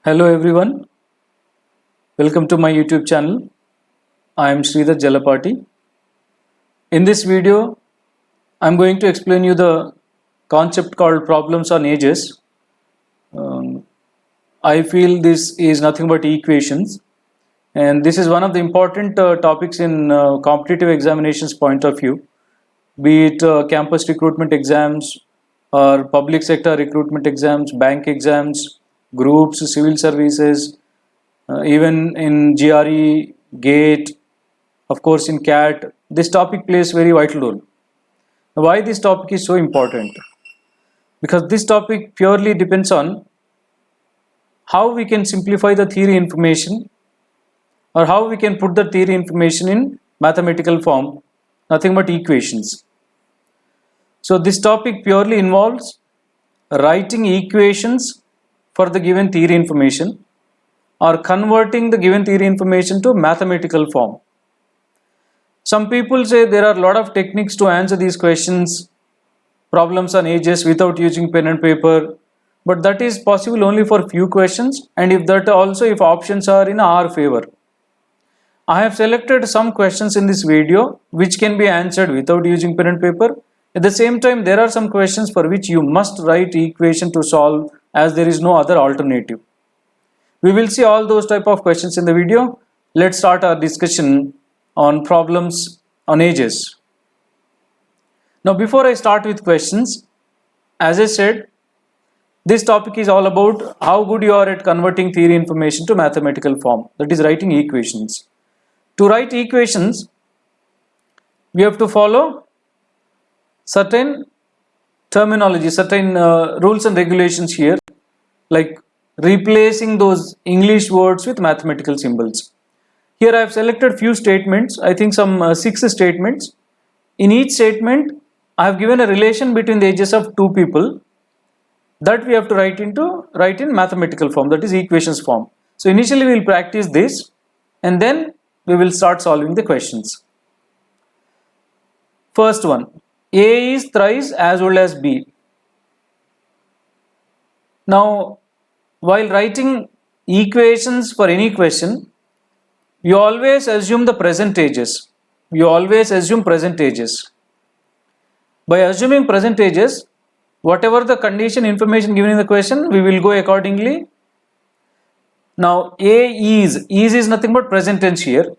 Hello everyone, welcome to my YouTube channel. I am Sridhar Jalapati. In this video, I am going to explain you the concept called problems on edges. I feel this is nothing but equations, and this is one of the important topics in competitive examinations point of view, be it campus recruitment exams or public sector recruitment exams, bank exams, groups, civil services, even in GRE, GATE, of course in CAT, this topic plays very vital role. Why this topic is so important? Because this topic purely depends on how we can simplify the theory information or how we can put the theory information in mathematical form, nothing but equations. So this topic purely involves writing equations for the given theory information or converting the given theory information to mathematical form. Some people say there are a lot of techniques to answer these questions, problems on edges without using pen and paper, but that is possible only for few questions, and if options are in our favor. I have selected some questions in this video which can be answered without using pen and paper. At the same time, there are some questions for which you must write equation to solve, as there is no other alternative. We will see all those type of questions in the video. Let's start our discussion on problems on edges. Now, before I start with questions, as I said, this topic is all about how good you are at converting theory information to mathematical form, that is writing equations. To write equations, we have to follow certain terminology, certain rules and regulations here, like replacing those English words with mathematical symbols. Here I have selected few statements, I think some 6 statements. In each statement, I have given a relation between the edges of two people that we have to write in mathematical form, that is equations form. So initially we will practice this and then we will start solving the questions. First one, A is thrice as old as B. Now, while writing equations for any question, you always assume the percentages. By assuming percentages, whatever the condition information given in the question, we will go accordingly. Now, A is nothing but present tense here,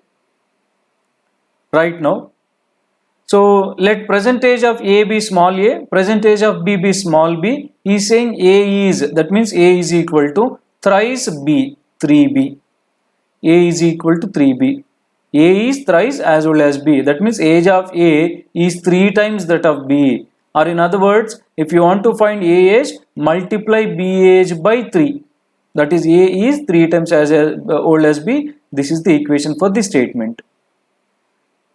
right now. So, let percentage of A be small a, percentage of B be small b. He is saying A is, that means A is equal to thrice B, 3B. A is equal to 3B. A is thrice as old as B. That means age of A is 3 times that of B. Or in other words, if you want to find A age, multiply B age by 3. That is, A is 3 times as old as B. This is the equation for this statement.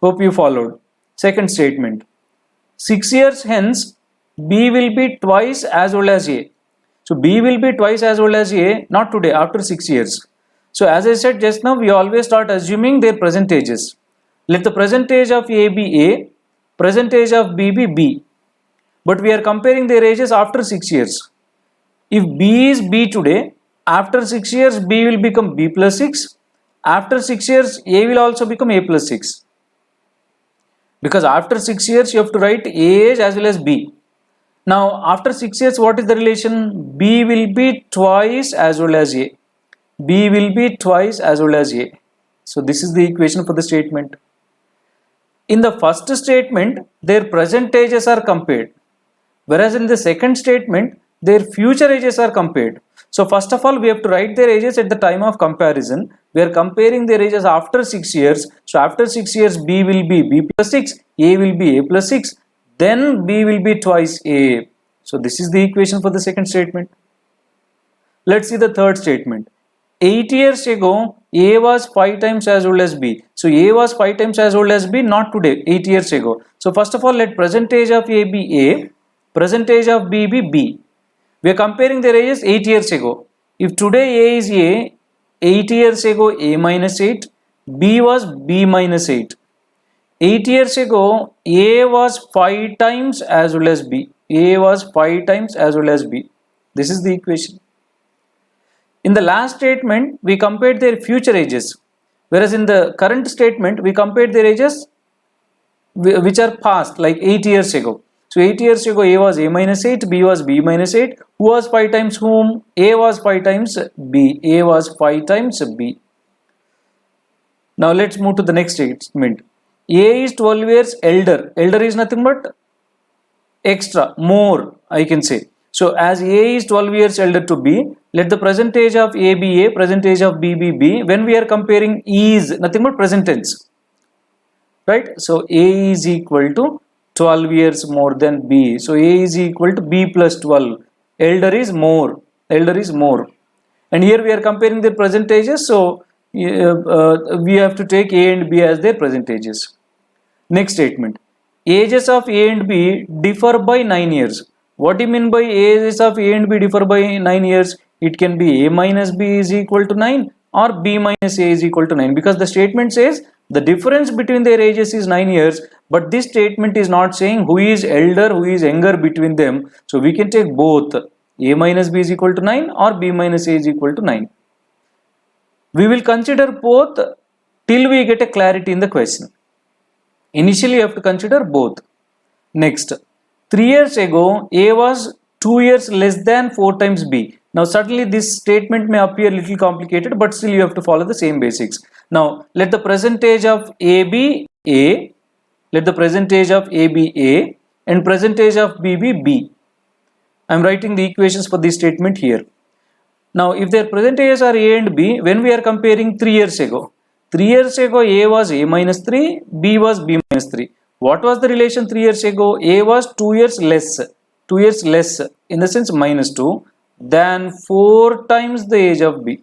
Hope you followed. Second statement. 6 years hence, B will be twice as old as A. So B will be twice as old as A, not today, after 6 years. So as I said just now, we always start assuming their percentages. Let the percentage of A be A, percentage of B be B. But we are comparing their ages after 6 years. If B is B today, after 6 years B will become B plus 6. After 6 years A will also become A plus 6. Because after 6 years you have to write A age as well as B. Now after 6 years, what is the relation? B will be twice as old as A. B will be twice as old as A. So this is the equation for the statement. In the first statement, their present ages are compared, whereas in the second statement, their future ages are compared. So first of all, we have to write their ages at the time of comparison. We are comparing their ages after 6 years. So after 6 years, B will be B plus 6, A will be A plus 6, then B will be twice A. So this is the equation for the second statement. Let's see the third statement. 8 years ago, A was 5 times as old as B. So A was 5 times as old as B, not today, 8 years ago. So first of all, let percentage of A be A, percentage of B be B. We are comparing their ages 8 years ago. If today A is A, 8 years ago A minus 8, B was B minus 8. 8 years ago, A was 5 times as old as B. A was 5 times as old as B. This is the equation. In the last statement, we compared their future ages, whereas in the current statement, we compared their ages which are past, like 8 years ago. So 8 years ago, A was A minus 8, B was B minus 8. Who was 5 times whom? A was 5 times B. A was 5 times B. Now let's move to the next statement. A is 12 years elder. Elder is nothing but extra, more, I can say. So as A is 12 years elder to B, let the present age of A be A, present age of B be B. When we are comparing is nothing but present tense. Right? So A is equal to 12 years more than B. So A is equal to B plus 12. Elder is more. Elder is more. And here we are comparing their present ages. So we have to take A and B as their present ages. Next statement. Ages of A and B differ by 9 years. What do you mean by ages of A and B differ by 9 years? It can be A minus B is equal to 9 or B minus A is equal to 9, because the statement says the difference between their ages is 9 years, but this statement is not saying who is elder, who is younger between them. So we can take both. A minus B is equal to 9 or B minus A is equal to 9. We will consider both till we get a clarity in the question. Initially, you have to consider both. Next, 3 years ago, A was 2 years less than 4 times B. Now, certainly this statement may appear a little complicated, but still you have to follow the same basics. Now, let the present age of A be A, let the present age of A be A, and present age of B be B. I am writing the equations for this statement here. Now, if their present ages are A and B, when we are comparing 3 years ago, 3 years ago A was A minus 3, B was B minus 3. What was the relation 3 years ago? A was 2 years less, 2 years less in the sense minus 2 than 4 times the age of B,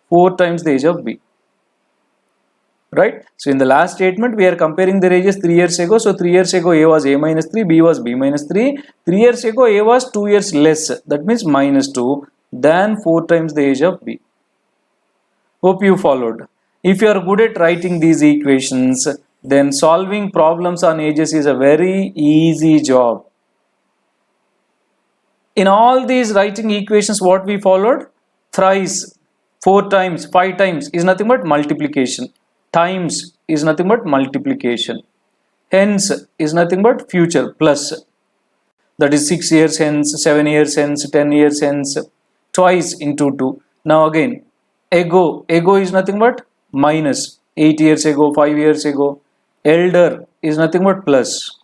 4 times the age of B. Right? So in the last statement, we are comparing their ages 3 years ago. So 3 years ago, A was A minus 3, B was B minus 3. 3 years ago, A was 2 years less. That means minus 2 than 4 times the age of B. Hope you followed. If you are good at writing these equations, then solving problems on ages is a very easy job. In all these writing equations, what we followed? Thrice, 4 times, 5 times is nothing but multiplication. Times is nothing but multiplication. Hence is nothing but future plus. That is 6 years hence, 7 years hence, 10 years hence. Twice into 2. Now again, ago is nothing but minus. 8 years ago, 5 years ago. Elder is nothing but plus.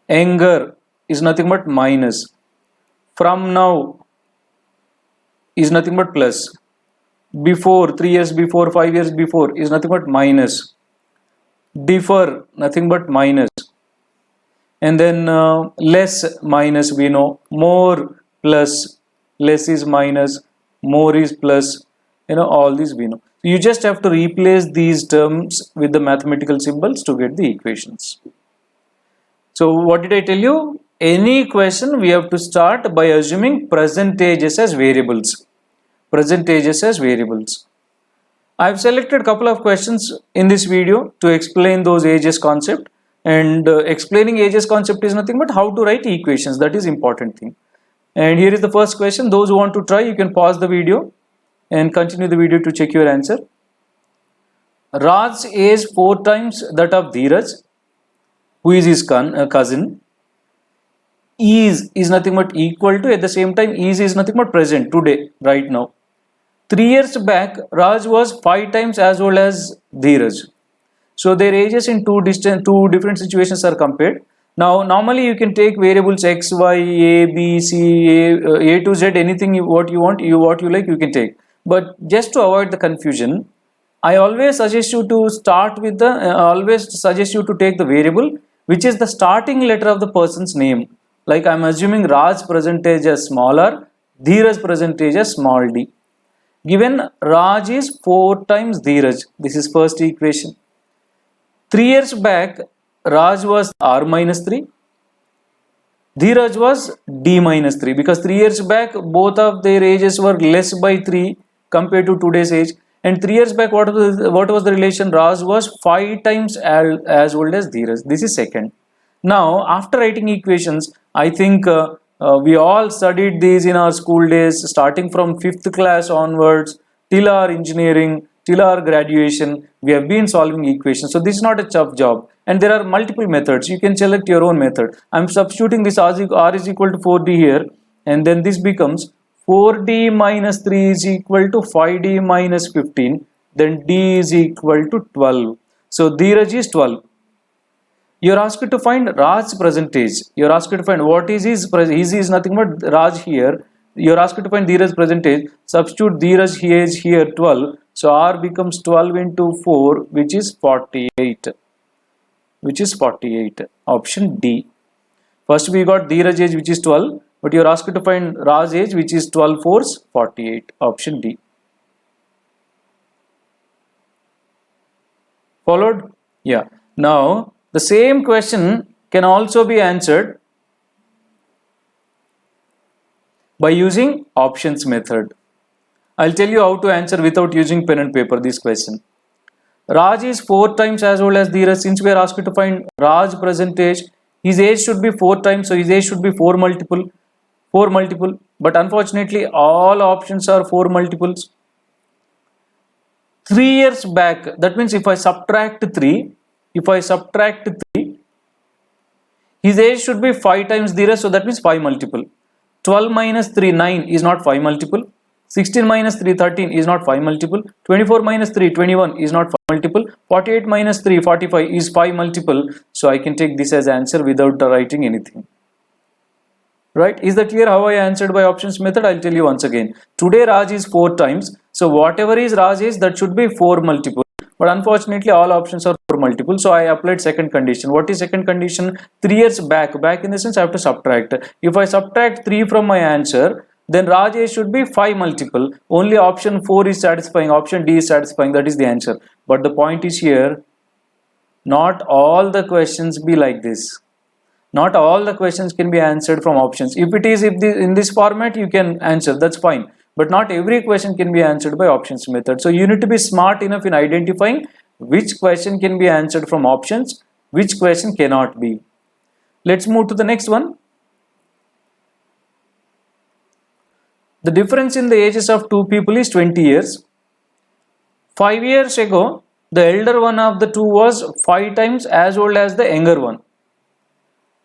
Younger is nothing but minus. From now is nothing but plus. Before, 3 years before, 5 years before is nothing but minus. Differ, nothing but minus. And then less, minus we know. More, plus. Less is minus. More is plus. All these we know. You just have to replace these terms with the mathematical symbols to get the equations. So what did I tell you? Any question we have to start by assuming present ages as variables. Present ages as variables. I have selected a couple of questions in this video to explain those ages concept, and explaining ages concept is nothing but how to write equations. That is important thing. And here is the first question. Those who want to try, you can pause the video and continue the video to check your answer. Raj's age 4 times that of Dheeraj, who is his cousin. Is nothing but equal to, at the same time is nothing but present, today, right now. 3 years back, Raj was 5 times as old as Dheeraj. So their ages in two different situations are compared. Now normally you can take variables x, y, a, b, c, a to z, anything what you want, what you like, you can take. But just to avoid the confusion, I always suggest you to start with take the variable which is the starting letter of the person's name. Like I am assuming Raj's present age as small r, Dheeraj's present age as small d. Given Raj is 4 times Dheeraj, this is first equation. 3 years back, Raj was r minus 3, Dheeraj was d minus 3, because 3 years back both of their ages were less by 3 compared to today's age. And 3 years back, what was the relation? Raj was 5 times as old as Dheeraj. This is second. Now, after writing equations, I think We all studied these in our school days, starting from 5th class onwards, till our engineering, till our graduation. We have been solving equations. So this is not a tough job. And there are multiple methods. You can select your own method. I'm substituting this R is equal to 4D here. And then this becomes 4D minus 3 is equal to 5D minus 15. Then D is equal to 12. So Dheeraj is 12. You are asked to find Raj's percentage. You are asked to find what is his percentage. His is nothing but Raj here. You are asked to find Dheeraj's percentage. Substitute Dheeraj here 12. So R becomes 12 into 4, which is 48. Which is 48. Option D. First we got Dheeraj age, which is 12. But you are asked to find Raj age, which is 12 fours 48. Option D. Followed? Yeah. Now the same question can also be answered by using options method. I'll tell you how to answer without using pen and paper this question. Raj is 4 times as old as Dheeraj. Since we are asked to find Raj percentage, his age should be 4 times, so his age should be 4 multiple. 4 multiple. But unfortunately, all options are 4 multiples. 3 years back, that means if I subtract 3, his age should be 5 times Dheeraj, so that means 5 multiple. 12 minus 3, 9 is not 5 multiple. 16 minus 3, 13 is not 5 multiple. 24 minus 3, 21 is not 5 multiple. 48 minus 3, 45 is 5 multiple. So I can take this as answer without writing anything. Right? Is that clear how I answered by options method? I'll tell you once again. Today Raj is 4 times. So whatever is Raj is, that should be 4 multiple. But unfortunately all options are 4 multiple. So I applied second condition. What is second condition? 3 years back. Back in the sense I have to subtract. If I subtract 3 from my answer, then Raj age should be 5 multiple. Only option 4 is satisfying. Option D is satisfying. That is the answer. But the point is here, not all the questions be like this. Not all the questions can be answered from options. If it is in this format, you can answer. That's fine. But not every question can be answered by options method. So you need to be smart enough in identifying which question can be answered from options, which question cannot be. Let's move to the next one. The difference in the ages of two people is 20 years. 5 years ago, the elder one of the two was 5 times as old as the younger one.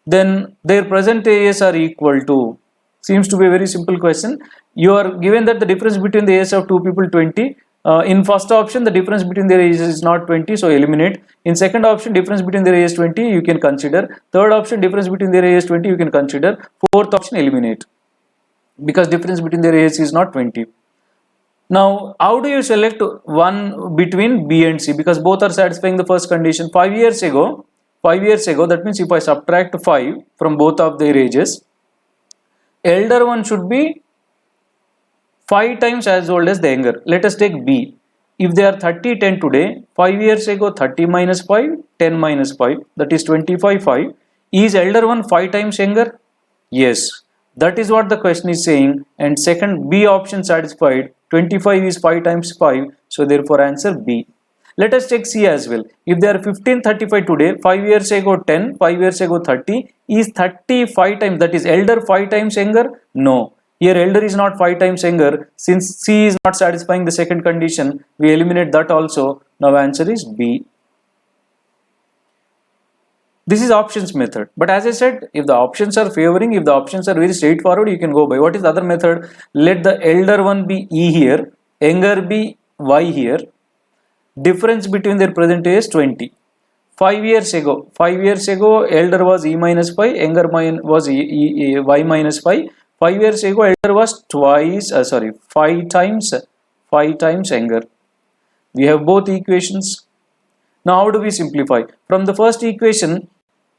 Then their present ages are equal to. Seems to be a very simple question. You are given that the difference between the ages of two people 20. In first option, the difference between their ages is not 20, so eliminate. In second option, difference between their ages 20, you can consider. Third option, difference between their ages 20, you can consider. Fourth option, eliminate, because difference between their ages is not 20. Now, how do you select one between B and C? Because both are satisfying the first condition. 5 years ago, that means if I subtract 5 from both of their ages, elder one should be 5 times as old as the younger. Let us take B. If they are 30, 10 today, 5 years ago 30 minus 5, 10 minus 5, that is 25, 5. Is elder one 5 times younger? Yes. That is what the question is saying, and second B option satisfied. 25 is 5 times 5, so therefore answer B. Let us take C as well. If they are 15, 35 today, 5 years ago 10, 5 years ago 30, is 35 times, that is elder 5 times younger? No. Here elder is not 5 times younger. Since C is not satisfying the second condition, we eliminate that also. Now answer is B. This is options method. But as I said, if the options are favoring, if the options are very straightforward, you can go by. What is the other method? Let the elder one be E here, younger be Y here. Difference between their present age is 20. 5 years ago, elder was E minus 5, younger was Y minus 5. 5 years ago, elder was 5 times younger. We have both equations. Now how do we simplify? From the first equation,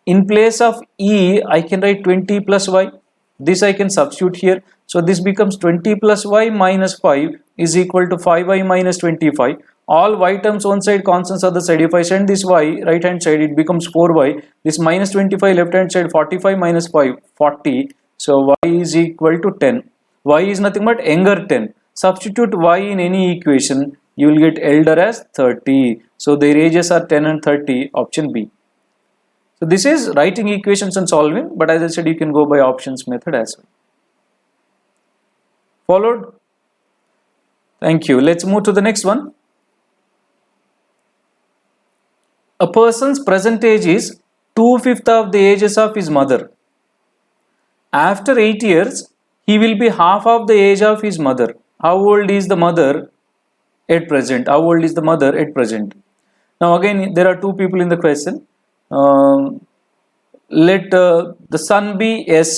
in place of E, I can write 20 plus Y. This I can substitute here. So this becomes 20 plus Y minus 5 is equal to 5Y minus 25. All Y terms one side, constants other side. If I send this Y right hand side, it becomes 4Y. This minus 25 left hand side, 45 minus 5, 40. So Y is equal to 10. Y is nothing but younger 10. Substitute Y in any equation, you will get elder as 30. So their ages are 10 and 30, option B. So this is writing equations and solving, but as I said, you can go by options method as well. Followed? Thank you. Let's move to the next one. A person's present age is 2/5 of the ages of his mother. After 8 years, he will be half of the age of his mother. How old is the mother at present? How old is the mother at present? Now again, there are two people in the question. Let the son be S.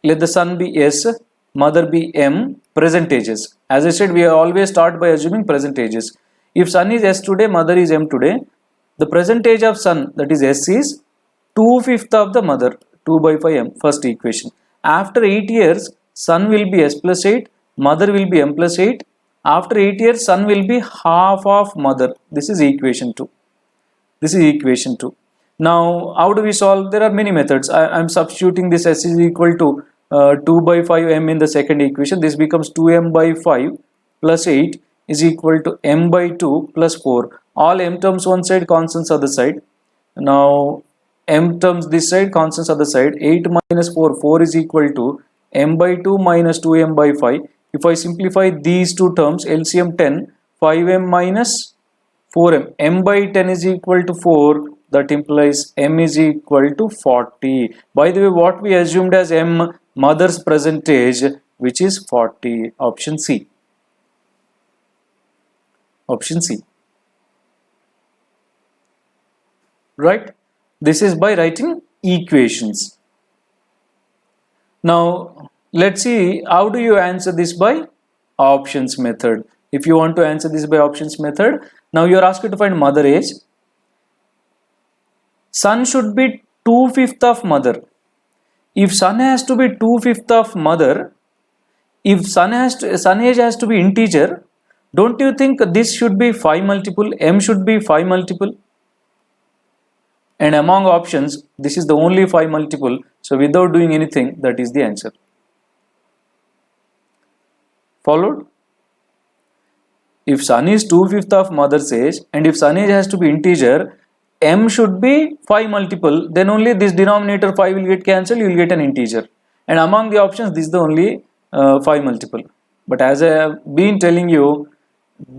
Let the son be S, mother be M, present ages. As I said, we always start by assuming present ages. If son is S today, mother is M today, the present age of son, that is S, is 2/5 of the mother, 2/5M, first equation. After 8 years, son will be S plus 8, mother will be M plus 8. After 8 years, son will be half of mother. This is equation 2. This is equation 2. Now, how do we solve? There are many methods. I am substituting this S is equal to 2/5M in the second equation. This becomes 2M/5 plus 8 is equal to M/2 plus 4. All M terms one side, constants other side. Now, M terms this side, constants other side. 8 minus 4, 4 is equal to M/2 minus 2M/5. If I simplify these two terms, LCM 10, 5M minus 4M. M/10 is equal to 4. That implies M is equal to 40. By the way, what we assumed as M, mother's present age, which is 40. Option C. Option C. Right? This is by writing equations. Now, let's see how do you answer this by options method. If you want to answer this by options method, now you are asked to find mother age. Son should be 2/5 of mother. If son has to be 2/5 of mother, if son age has to be integer, don't you think this should be 5 multiple? M should be 5 multiple. And among options, this is the only 5 multiple. So without doing anything, that is the answer. Followed? If son is 2/5 of mother's age, and if son age has to be integer, M should be 5 multiple, then only this denominator 5 will get cancelled, you will get an integer. And among the options, this is the only 5 multiple. But as I have been telling you,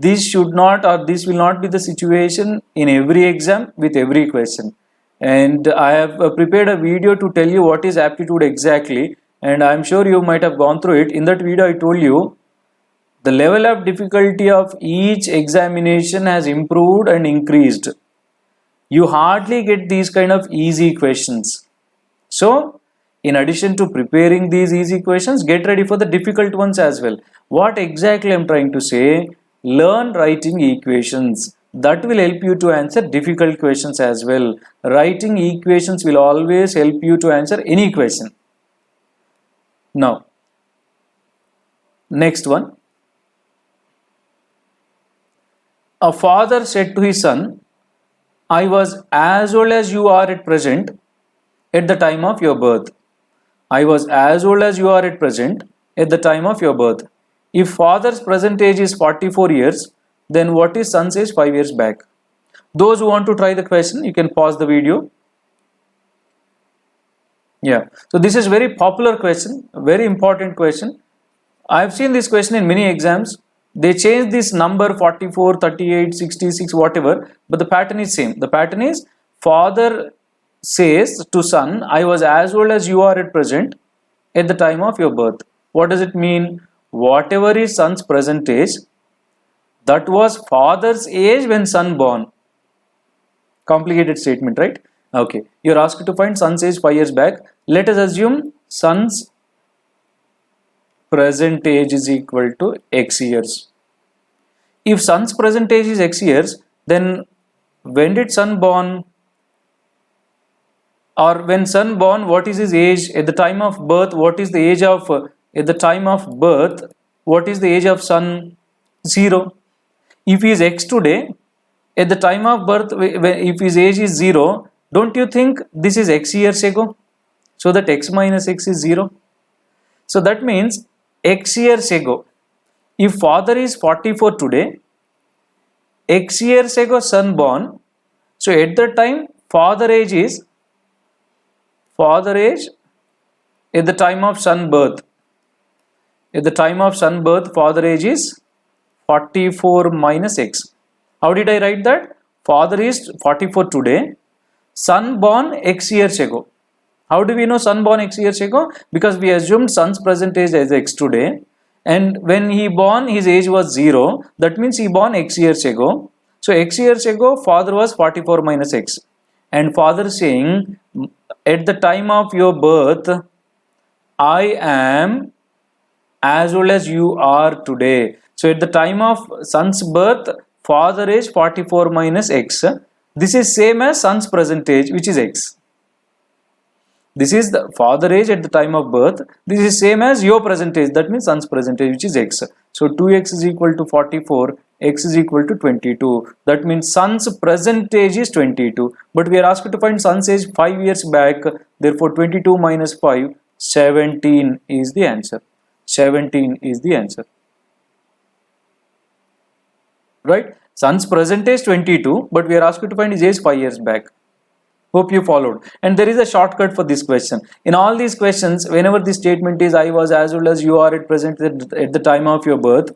this should not, or this will not be the situation in every exam with every question. And I have prepared a video to tell you what is aptitude exactly, and I am sure you might have gone through it. In that video, I told you the level of difficulty of each examination has improved and increased. You hardly get these kind of easy questions. So, in addition to preparing these easy questions, get ready for the difficult ones as well. What exactly I am trying to say? Learn writing equations. That will help you to answer difficult questions as well. Writing equations will always help you to answer any question. Now, next one. A father said to his son, I was as old as you are at present at the time of your birth. I was as old as you are at present at the time of your birth. If father's present age is 44 years, then what is son's age 5 years back? Those who want to try the question, you can pause the video. Yeah, so this is very popular question, a very important question. I have seen this question in many exams. They change this number 44, 38, 66, whatever, but the pattern is same. The pattern is father says to son, I was as old as you are at present at the time of your birth. What does it mean? Whatever is son's present age, that was father's age when son born. Complicated statement, right? Okay, you are asked to find son's age 5 years back. Let us assume son's present age is equal to X years. If son's present age is X years, then when did son born? Or when son born, what is his age at the time of birth? What is the age of at the time of birth? What is the age of son? 0. If he is X today, at the time of birth, if his age is 0, don't you think this is X years ago? So that X minus X is 0. So that means X years ago, if father is 44 today, X years ago son born, so at that time father age at the time of son birth. At the time of son birth, father age is 44 minus x. How did I write that? Father is 44 today, son born x years ago. How do we know son born x years ago? Because we assumed son's present age as x today, and when he born his age was 0. That means he born x years ago. So x years ago father was 44 minus x, and father saying at the time of your birth I am as old as you are today. So at the time of son's birth, father age 44 minus x. This is same as son's present age, which is x. This is the father age at the time of birth. This is same as your present age. That means son's present age, which is x. So 2x is equal to 44. X is equal to 22. That means son's present age is 22. But we are asked to find son's age 5 years back. Therefore 22 minus 5, 17 is the answer. 17 is the answer. Right? Son's present age 22, but we are asked to find his age 5 years back. Hope you followed. And there is a shortcut for this question. In all these questions, whenever the statement is I was as old as you are at present at the time of your birth,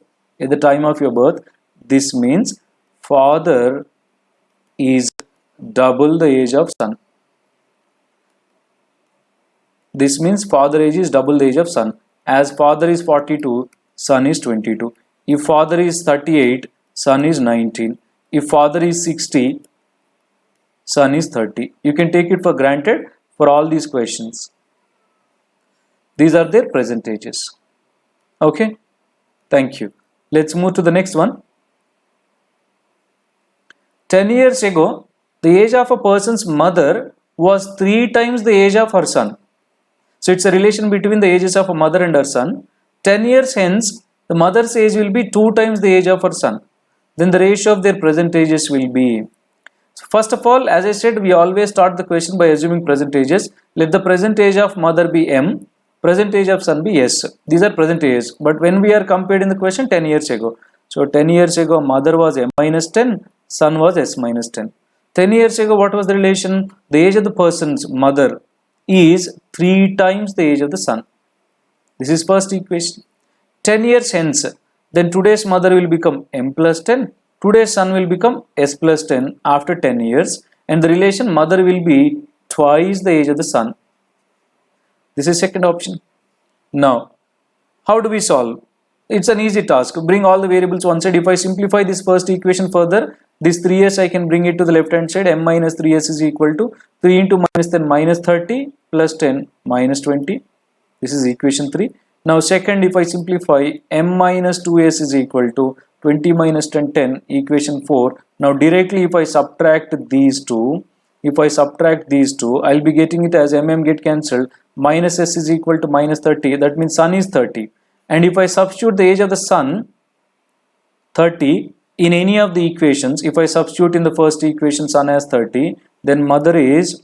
this means father is double the age of son. This means father age is double the age of son. As father is 42, son is 22. If father is 38, son is 19. If father is 60, son is 30. You can take it for granted for all these questions. These are their present ages. Okay? Thank you. Let's move to the next one. 10 years ago, the age of a person's mother was 3 times the age of her son. So it's a relation between the ages of a mother and her son. 10 years hence, the mother's age will be 2 times the age of her son. Then the ratio of their present ages will be. So first of all, as I said, we always start the question by assuming present ages. Let the present age of mother be m, present age of son be s. These are present ages. But when we are compared in the question 10 years ago. So 10 years ago, mother was m minus 10, son was s minus 10. 10 years ago, what was the relation? The age of the person's mother is 3 times the age of the son. This is first equation. 10 years hence, then today's mother will become m plus 10. Today's son will become s plus 10 after 10 years. And the relation mother will be twice the age of the son. This is second option. Now, how do we solve? It's an easy task. Bring all the variables one side. If I simplify this first equation further, this 3s I can bring it to the left hand side. M minus 3s is equal to 3 into minus 10 minus 30 plus 10 minus 20. This is equation 3. Now second, if I simplify, m minus 2s is equal to 20 minus 10, 10, equation 4. Now directly if I subtract these two, I'll be getting it as get cancelled. Minus s is equal to minus 30. That means son is 30. And if I substitute the age of the son, 30, in any of the equations, if I substitute in the first equation son as 30, then mother is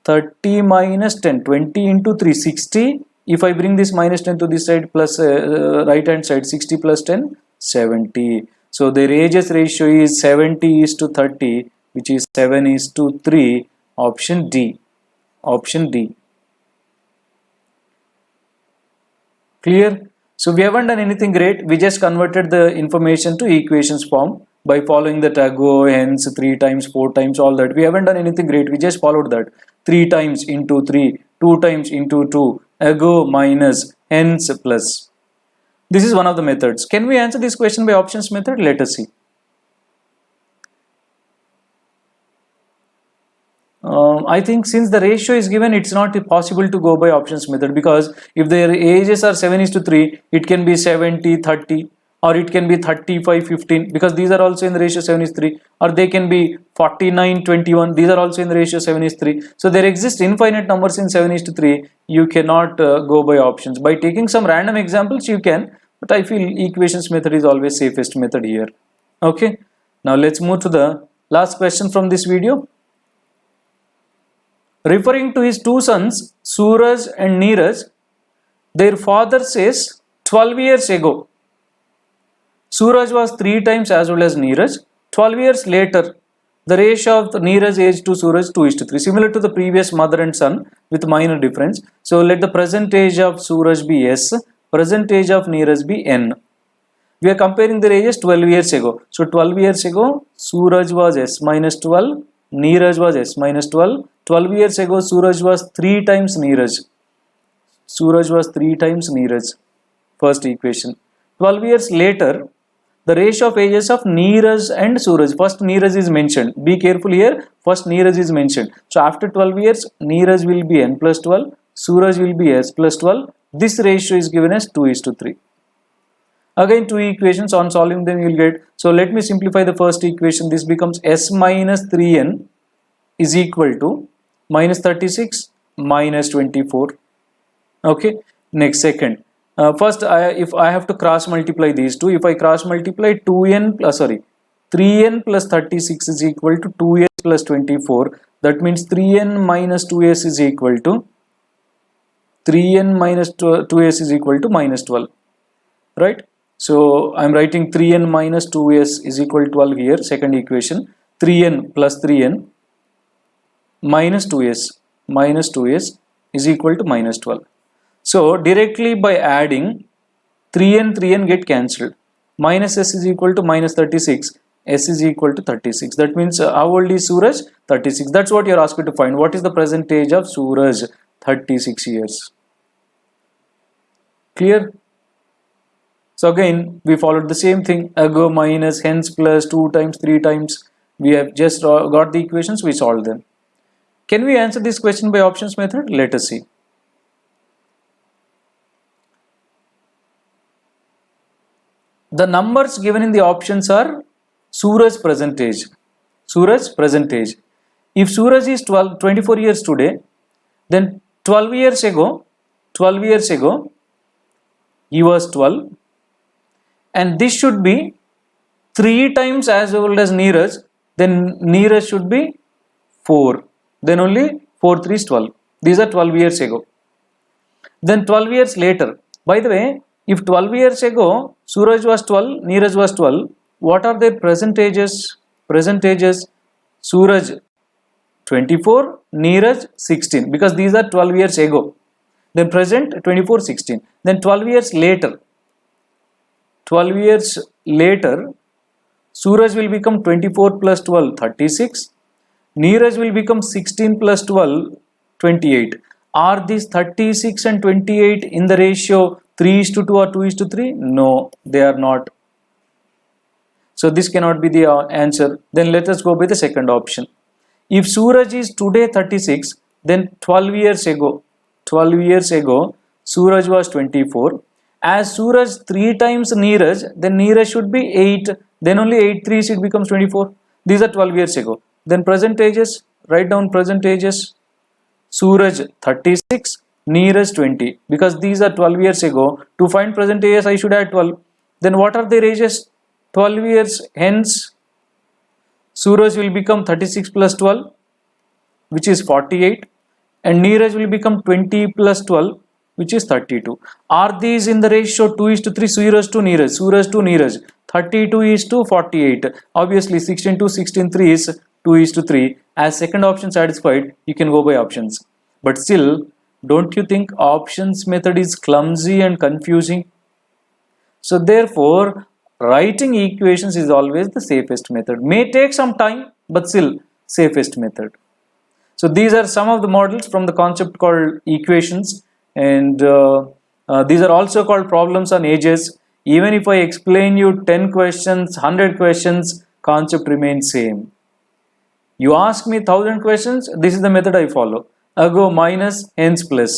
30 minus 10, 20 into 3, 60. If I bring this minus 10 to this side plus right hand side, 60 plus 10, 70. So their ages ratio is 70 is to 30, which is 7 is to 3. Option D. Option D. Clear? So we haven't done anything great. We just converted the information to equations form by following the ago, hence, 3 times, 4 times, all that. We haven't done anything great. We just followed that. 3 times into 3, 2 times into 2, ago minus, hence plus. This is one of the methods. Can we answer this question by options method? Let us see. I think since the ratio is given, it's not possible to go by options method, because if their ages are 7 is to 3, it can be 70, 30, or it can be 35, 15, because these are also in the ratio 7 is 3, or they can be 49, 21, these are also in the ratio 7 is 3. So there exist infinite numbers in 7 is to 3. You cannot go by options. By taking some random examples you can, but I feel equations method is always safest method here. Okay, now let's move to the last question from this video. Referring to his 2 sons, Suraj and Neeraj, their father says 12 years ago, Suraj was 3 times as old as Neeraj. 12 years later, The ratio of the Neeraj age to Suraj 2:3, similar to the previous mother and son with minor difference. So let the present age of Suraj be S, present age of Neeraj be N. We are comparing their ages 12 years ago. So 12 years ago, Suraj was S minus 12, Neeraj was S minus 12. 12 years ago, Suraj was 3 times Neeraj. Suraj was 3 times Neeraj. First equation. 12 years later, the ratio of ages of Neeraj and Suraj. First Neeraj is mentioned. Be careful here. First Neeraj is mentioned. So after 12 years, Neeraj will be N plus 12. Suraj will be S plus 12. This ratio is given as 2:3. Again 2 equations. On solving them you will get. So let me simplify the first equation. This becomes S minus 3N is equal to minus 36 minus 24. Okay. Next, second. First, if I have to cross multiply these two, if I cross multiply 3n plus 36 is equal to 2s plus 24. That means 3n minus 2s is equal to 3n minus 2s is equal to minus 12. Right? So I am writing 3n minus 2s is equal to 12 here. Second equation. 3n plus 3n minus 2s is equal to minus 12. So directly by adding 3n get cancelled. Minus s is equal to minus 36. S is equal to 36. That means how old is Suraj? 36. That's what you are asked to find. What is the present age of Suraj? 36 years. Clear? So again we followed the same thing. Ago minus, hence plus, 2 times, 3 times. We have just got the equations, we solved them. Can we answer this question by options method? Let us see. The numbers given in the options are Suraj's present age. Suraj's present age. If Suraj is 24 years today, then 12 years ago, he was 12. And this should be 3 times as old as Neeraj. Then Neeraj should be 4. Then only 4 3 is 12. These are 12 years ago. Then 12 years later. By the way, if 12 years ago Suraj was 12, Neeraj was 12, what are their present ages? Present ages, Suraj 24, Neeraj 16, because these are 12 years ago. Then present 24, 16. Then 12 years later, Suraj will become 24 plus 12, 36. Neeraj will become 16 plus 12, 28. Are these 36 and 28 in the ratio 3:2 or 2:3? No, they are not. So this cannot be the answer. Then let us go by the second option. If Suraj is today 36, then 12 years ago, Suraj was 24. As Suraj 3 times Neeraj, then Neeraj should be 8. Then only 8 3 it becomes 24. These are 12 years ago. Then present ages, write down present ages. Suraj 36, Neeraj 20. Because these are 12 years ago. To find present ages, I should add 12. Then what are their ages? 12 years, hence Suraj will become 36 plus 12, which is 48. And Neeraj will become 20 plus 12, which is 32. Are these in the ratio 2:3? Suraj to Neeraj. 32 is to 48. Obviously 16 to 16, 3 is 2:3. As second option satisfied, you can go by options. But still, don't you think options method is clumsy and confusing? So therefore, writing equations is always the safest method. May take some time, but still safest method. So these are some of the models from the concept called equations, and these are also called problems on ages. Even if I explain you 10 questions, 100 questions, concept remains same. You ask me 1000 questions, this is the method I follow. Ago minus, hence plus.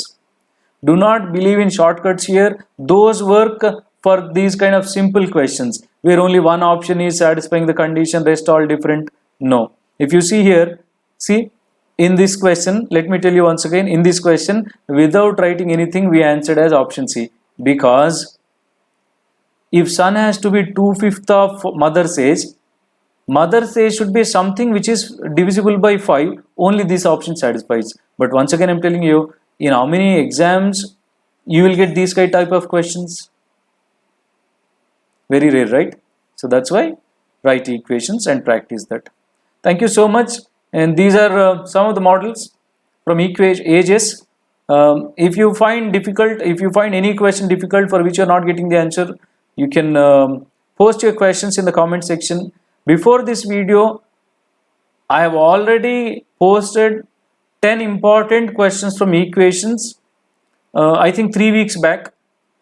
Do not believe in shortcuts here. Those work for these kind of simple questions where only one option is satisfying the condition, rest all different. No. If you see here, see in this question, let me tell you once again, in this question, without writing anything, we answered as option C. Because if son has to be 2/5 of mother's age should be something which is divisible by 5. Only this option satisfies. But once again, I'm telling you, in how many exams you will get these type of questions? Very rare, right? So that's why write equations and practice that. Thank you so much. And these are some of the models from ages. If you find any question difficult for which you're not getting the answer, you can post your questions in the comment section. Before this video, I have already posted 10 important questions from equations, I think 3 weeks back.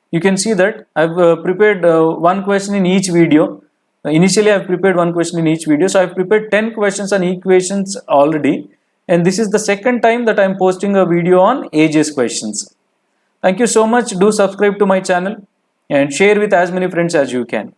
You can see that I've prepared one question in each video. Initially, I've prepared one question in each video. So I've prepared 10 questions on equations already. And this is the second time that I'm posting a video on ages questions. Thank you so much. Do subscribe to my channel and share with as many friends as you can.